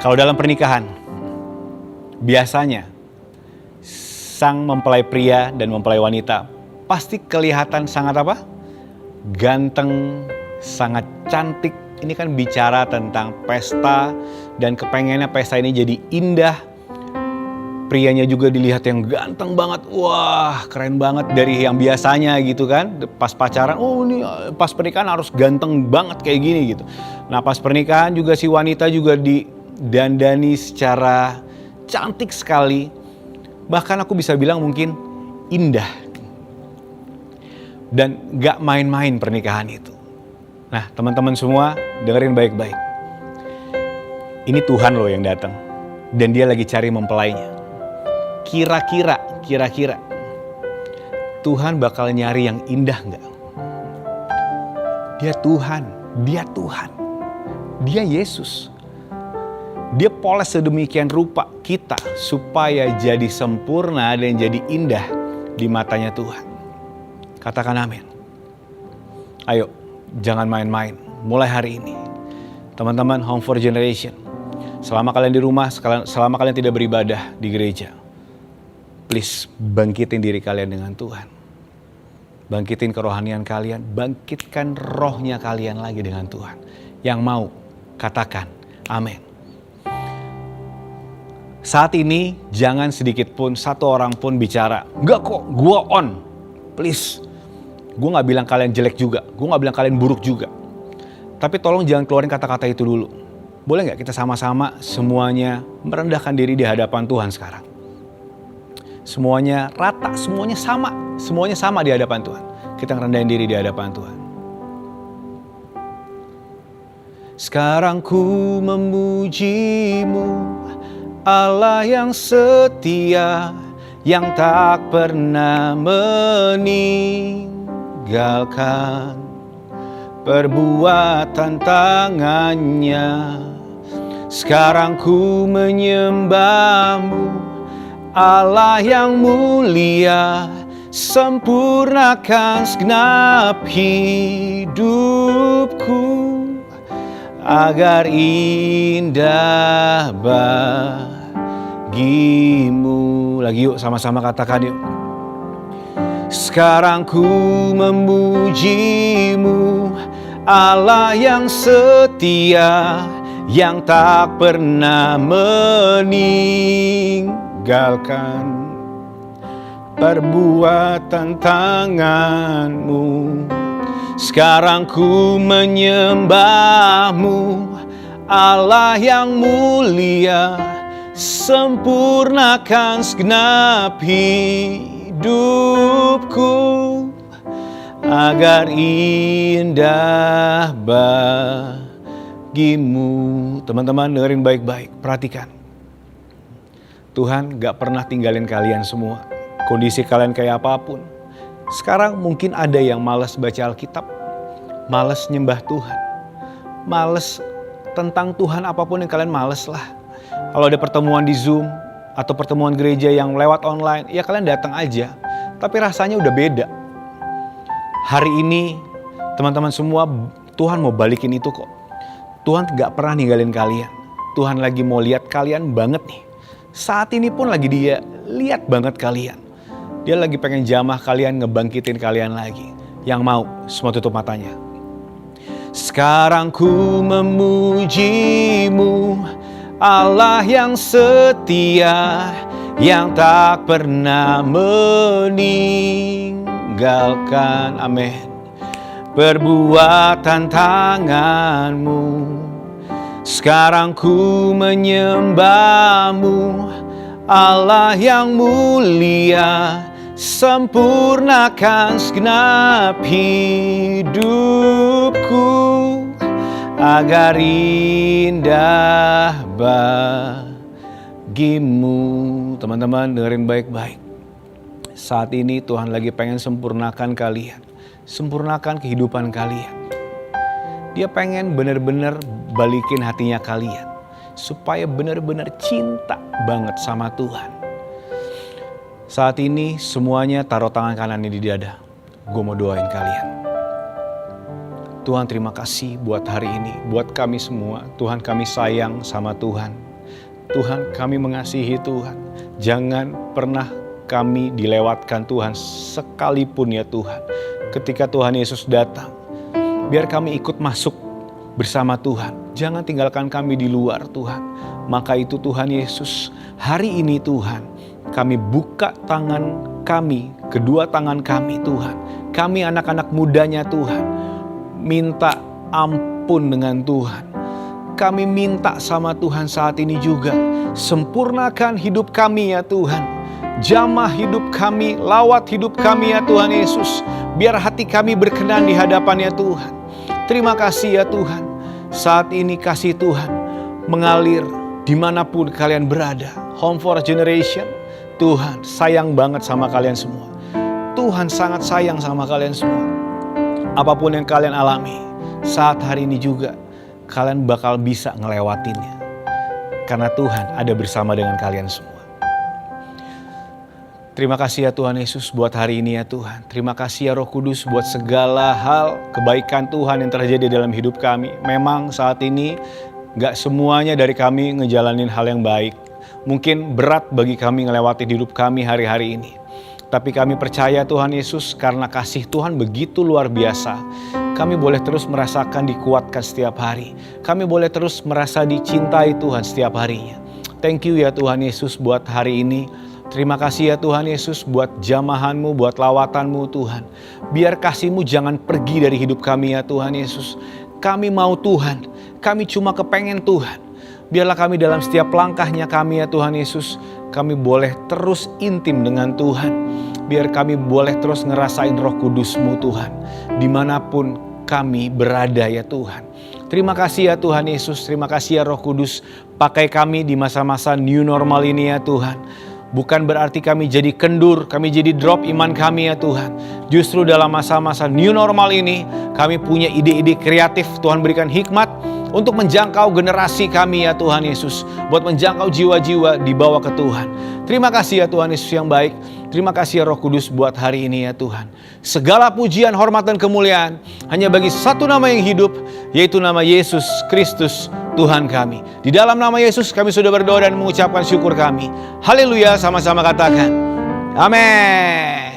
Kalau dalam pernikahan, biasanya sang mempelai pria dan mempelai wanita pasti kelihatan sangat apa? Ganteng, sangat cantik. Ini kan bicara tentang pesta dan kepengennya pesta ini jadi indah. Prianya juga dilihat yang ganteng banget. Wah, keren banget dari yang biasanya gitu kan. Pas pacaran, oh ini pas pernikahan harus ganteng banget kayak gini gitu. Nah pas pernikahan juga si wanita juga didandani secara cantik sekali. Bahkan aku bisa bilang mungkin indah. Dan gak main-main pernikahan itu. Nah teman-teman semua dengerin baik-baik. Ini Tuhan loh yang datang. Dan dia lagi cari mempelainya. Kira-kira Tuhan bakal nyari yang indah gak? Dia Tuhan, dia Yesus. Dia poles sedemikian rupa kita supaya jadi sempurna dan jadi indah di matanya Tuhan. Katakan amin. Ayo, jangan main-main. Mulai hari ini, teman-teman Home for Generation, selama kalian di rumah, selama kalian tidak beribadah di gereja, please bangkitin diri kalian dengan Tuhan. Bangkitin kerohanian kalian, bangkitkan rohnya kalian lagi dengan Tuhan. Yang mau, katakan amin. Saat ini jangan sedikit pun satu orang pun bicara, enggak kok, gua on. Please, gua gak bilang kalian jelek juga, gua gak bilang kalian buruk juga. Tapi tolong jangan keluarin kata-kata itu dulu. Boleh gak kita sama-sama semuanya merendahkan diri di hadapan Tuhan sekarang? Semuanya rata, semuanya sama di hadapan Tuhan. Kita ngerendahin diri di hadapan Tuhan. Sekarang ku memuji-Mu, Allah yang setia, yang tak pernah meninggalkan perbuatan tangannya. Sekarang ku menyembah-Mu, Allah yang mulia, sempurnakan segenap hidupku agar indah bagimu. Lagi yuk, sama-sama katakan yuk. Sekarang ku memuji-Mu, Allah yang setia, yang tak pernah meninggalkan perbuatan tangan-Mu. Sekarang ku menyembah-Mu, Allah yang mulia, sempurnakan segenap hidupku agar indah bagimu. Teman-teman dengerin baik-baik, perhatikan. Tuhan gak pernah tinggalin kalian semua. Kondisi kalian kayak apapun. Sekarang mungkin ada yang malas baca Alkitab, malas nyembah Tuhan, malas tentang Tuhan, apapun yang kalian malas lah. Kalau ada pertemuan di Zoom atau pertemuan gereja yang lewat online, ya kalian datang aja. Tapi rasanya udah beda. Hari ini teman-teman semua, Tuhan mau balikin itu kok. Tuhan gak pernah ninggalin kalian. Tuhan lagi mau lihat kalian banget nih. Saat ini pun lagi Dia lihat banget kalian. Dia lagi pengen jamah kalian, ngebangkitin kalian lagi. Yang mau, semua tutup matanya. Sekarang ku memuji-Mu, Allah yang setia, yang tak pernah meninggalkan, amin, perbuatan tangan-Mu. Sekarang ku menyembah-Mu, Allah yang mulia, sempurnakan segenap hidupku agar indah bagimu. Teman-teman dengerin baik-baik. Saat ini Tuhan lagi pengen sempurnakan kalian, sempurnakan kehidupan kalian. Dia pengen benar-benar balikin hatinya kalian, supaya benar-benar cinta banget sama Tuhan. Saat ini semuanya taruh tangan kanannya di dada. Gue mau doain kalian. Tuhan terima kasih buat hari ini, buat kami semua. Tuhan kami sayang sama Tuhan. Tuhan kami mengasihi Tuhan. Jangan pernah kami dilewatkan Tuhan sekalipun ya Tuhan. Ketika Tuhan Yesus datang, biar kami ikut masuk bersama Tuhan. Jangan tinggalkan kami di luar Tuhan. Maka itu Tuhan Yesus, hari ini Tuhan, kami buka tangan kami, kedua tangan kami Tuhan. Kami anak-anak mudanya Tuhan, minta ampun dengan Tuhan. Kami minta sama Tuhan saat ini juga, sempurnakan hidup kami ya Tuhan. Jamah hidup kami, lawat hidup kami ya Tuhan Yesus. Biar hati kami berkenan di hadapan ya Tuhan. Terima kasih ya Tuhan. Saat ini kasih Tuhan mengalir dimanapun kalian berada. Home for Generation, Tuhan sayang banget sama kalian semua. Tuhan sangat sayang sama kalian semua. Apapun yang kalian alami, saat hari ini juga kalian bakal bisa ngelewatinnya. karena Tuhan ada bersama dengan kalian semua. Terima kasih ya Tuhan Yesus buat hari ini ya Tuhan. Terima kasih ya Roh Kudus buat segala hal kebaikan Tuhan yang terjadi dalam hidup kami. Memang saat ini gak semuanya dari kami ngejalanin hal yang baik. Mungkin berat bagi kami ngelewati hidup kami hari-hari ini. Tapi kami percaya Tuhan Yesus karena kasih Tuhan begitu luar biasa. Kami boleh terus merasakan dikuatkan setiap hari. Kami boleh terus merasa dicintai Tuhan setiap harinya. Thank you ya Tuhan Yesus buat hari ini. Terima kasih ya Tuhan Yesus buat jamahan-Mu, buat lawatan-Mu Tuhan. Biar kasih-Mu jangan pergi dari hidup kami ya Tuhan Yesus. Kami mau Tuhan, kami cuma kepengen Tuhan. Biarlah kami dalam setiap langkahnya kami ya Tuhan Yesus, kami boleh terus intim dengan Tuhan. Biar kami boleh terus ngerasain Roh Kudus-Mu Tuhan, dimanapun kami berada ya Tuhan. Terima kasih ya Tuhan Yesus, terima kasih ya Roh Kudus, pakai kami di masa-masa new normal ini ya Tuhan. Bukan berarti kami jadi kendur, kami jadi drop iman kami ya Tuhan. Justru dalam masa-masa new normal ini, kami punya ide-ide kreatif. Tuhan berikan hikmat untuk menjangkau generasi kami ya Tuhan Yesus. Buat menjangkau jiwa-jiwa dibawa ke Tuhan. Terima kasih ya Tuhan Yesus yang baik. Terima kasih ya Roh Kudus buat hari ini ya Tuhan. Segala pujian, hormat dan kemuliaan hanya bagi satu nama yang hidup, yaitu nama Yesus Kristus Tuhan kami. Di dalam nama Yesus kami sudah berdoa dan mengucapkan syukur kami. Haleluya, sama-sama katakan. Amin.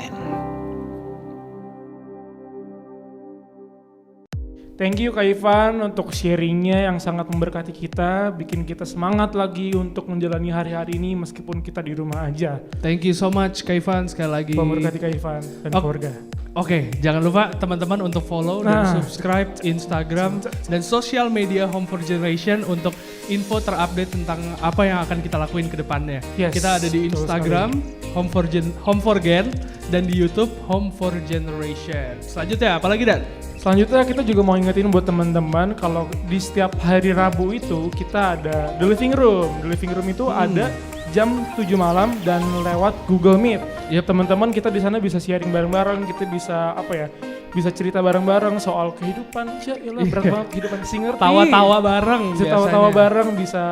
Thank you Kak Ivan untuk sharingnya yang sangat memberkati kita, bikin kita semangat lagi untuk menjalani hari-hari ini meskipun kita di rumah aja. Thank you so much Kak Ivan sekali lagi. Memberkati Kak Ivan dan keluarga. Oke, jangan lupa teman-teman untuk follow dan subscribe Instagram dan sosial media Home for Generation untuk info terupdate tentang apa yang akan kita lakuin ke depannya. Yes, kita ada di Instagram Home for Gen dan di YouTube Home for Generation. Selanjutnya apa lagi Dan? Selanjutnya kita juga mau ingetin buat teman-teman kalau di setiap hari Rabu itu kita ada The Living Room. The Living Room itu ada jam 7 malam dan lewat Google Meet. Ya teman-teman kita di sana bisa sharing bareng-bareng, kita bisa bisa cerita bareng-bareng soal kehidupan. Yaelah berat banget kehidupan singer. Tawa-tawa bareng. Bisa tawa-tawa bareng, bisa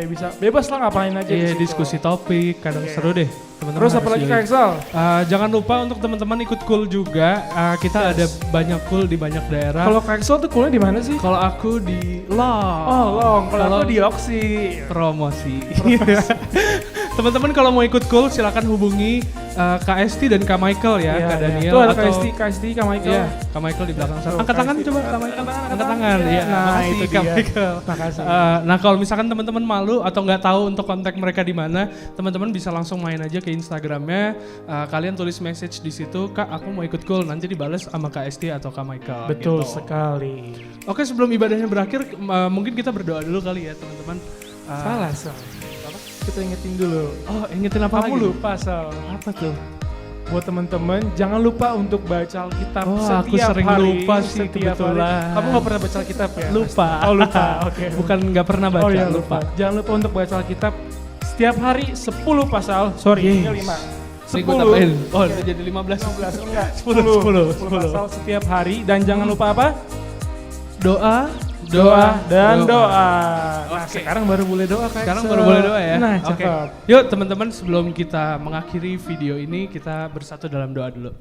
bisa bebas lah ngapain aja. Iya, diskusi topik, kadang seru deh. Teman-teman. Terus apa lagi Kak Excel? Jangan lupa untuk teman-teman ikut cool juga. Kita ada banyak cool di banyak daerah. Kalau Kak Excel tuh coolnya di mana sih? Kalau aku di Long. Oh Long, kalau aku di Oksi. Promosi. Teman-teman kalau mau ikut cool silakan hubungi Kak Esti dan Kak Michael ya, Kak Daniel. Tuh ada atau Kak Esti, Kak Michael. Iya, Kak Michael di belakang sana. Angkat tangan coba Kak Michael. Angkat tangan. Iya, nah itu Kak Michael. Makasih. Nah kalau misalkan teman-teman malu atau nggak tahu untuk kontak mereka di mana, teman-teman bisa langsung main aja ke Instagramnya. Kalian tulis message di situ, Kak aku mau ikut cool, nanti dibales sama Kak Esti atau Kak Michael. Betul gitu. sekali. Oke sebelum ibadahnya berakhir, mungkin kita berdoa dulu kali ya teman-teman. Salah. Kita ingetin dulu. Oh ingetin apa lagi? Kamu lupa Sal. Apa tuh? Buat teman-teman jangan lupa untuk baca Alkitab aku setiap sering hari. lupa sih kebetulan. Hari. Kamu gak pernah baca Alkitab ya? Lupa. Oh lupa, oke. Bukan gak pernah baca, iya, lupa. Jangan lupa untuk baca Alkitab setiap hari 10 pasal. Sorry, ini 5. 10. Oh udah jadi 15. enggak. 10 pasal setiap hari. Dan jangan lupa apa? Doa dan doa. Nah sekarang baru boleh doa Kak. Sekarang baru boleh doa ya. Nah Oke. cakep. Yuk teman-teman sebelum kita mengakhiri video ini kita bersatu dalam doa dulu.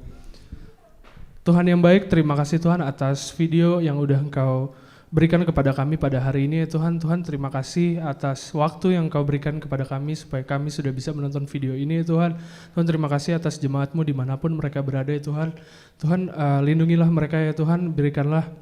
Tuhan yang baik, terima kasih Tuhan atas video yang udah Engkau berikan kepada kami pada hari ini ya Tuhan. Tuhan terima kasih atas waktu yang Engkau berikan kepada kami supaya kami sudah bisa menonton video ini ya Tuhan. Tuhan terima kasih atas jemaat-Mu dimanapun mereka berada ya Tuhan. Tuhan lindungilah mereka ya Tuhan, berikanlah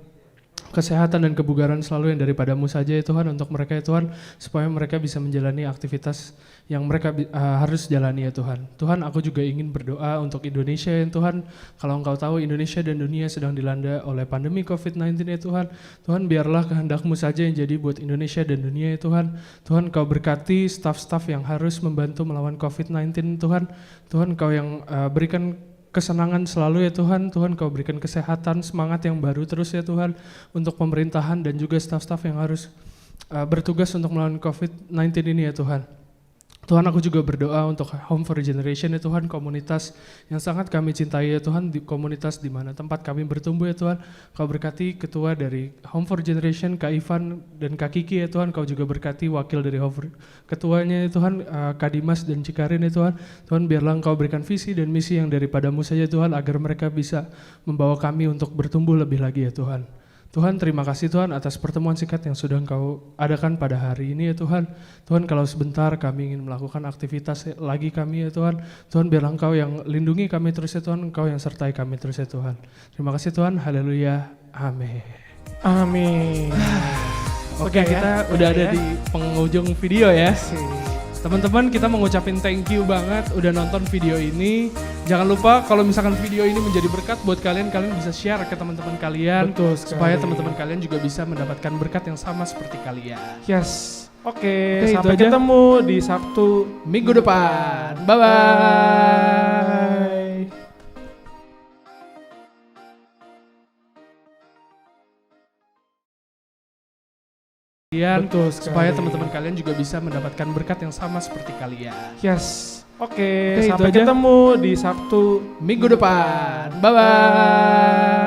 kesehatan dan kebugaran selalu yang daripada-Mu saja ya Tuhan untuk mereka ya Tuhan, supaya mereka bisa menjalani aktivitas yang mereka harus jalani ya Tuhan. Tuhan aku juga ingin berdoa untuk Indonesia ya Tuhan. Kalau Engkau tahu Indonesia dan dunia sedang dilanda oleh pandemi COVID-19 ya Tuhan. Tuhan biarlah kehendak-Mu saja yang jadi buat Indonesia dan dunia ya Tuhan. Tuhan Kau berkati staf-staf yang harus membantu melawan COVID-19 Tuhan. Tuhan Kau yang berikan kesenangan selalu ya Tuhan. Tuhan Kau berikan kesehatan, semangat yang baru terus ya Tuhan untuk pemerintahan dan juga staf-staf yang harus bertugas untuk melawan COVID-19 ini ya Tuhan. Tuhan, aku juga berdoa untuk Home for Generation ya Tuhan, komunitas yang sangat kami cintai ya Tuhan, di komunitas di mana tempat kami bertumbuh ya Tuhan. Kau berkati ketua dari Home for Generation, Kak Ivan dan Kak Kiki ya Tuhan. Kau juga berkati wakil dari ketuanya ya Tuhan, Kak Dimas dan Cikarin ya Tuhan. Tuhan, biarlah Engkau berikan visi dan misi yang daripadamu saja Tuhan, agar mereka bisa membawa kami untuk bertumbuh lebih lagi ya Tuhan. Tuhan, terima kasih Tuhan atas pertemuan singkat yang sudah Engkau adakan pada hari ini ya Tuhan. Tuhan, kalau sebentar kami ingin melakukan aktivitas lagi kami ya Tuhan. Tuhan, biarlah Engkau yang lindungi kami terus ya Tuhan, Engkau yang sertai kami terus ya Tuhan. Terima kasih Tuhan, haleluya, amin. Amin. Oke, kita udah ada di penghujung video ya. Teman-teman, kita mengucapin thank you banget udah nonton video ini. Jangan lupa kalau misalkan video ini menjadi berkat buat kalian, kalian bisa share ke teman-teman kalian. Betul sekali. Supaya teman-teman kalian juga bisa mendapatkan berkat yang sama seperti kalian. Yes. Oke, Oke, sampai itu aja. ketemu di Sabtu Minggu depan. Bye-bye. Betul sekali. Supaya teman-teman kalian juga bisa mendapatkan berkat yang sama seperti kalian. Yes. Oke, Oke, sampai itu aja. ketemu di Sabtu Minggu depan. Bye-bye.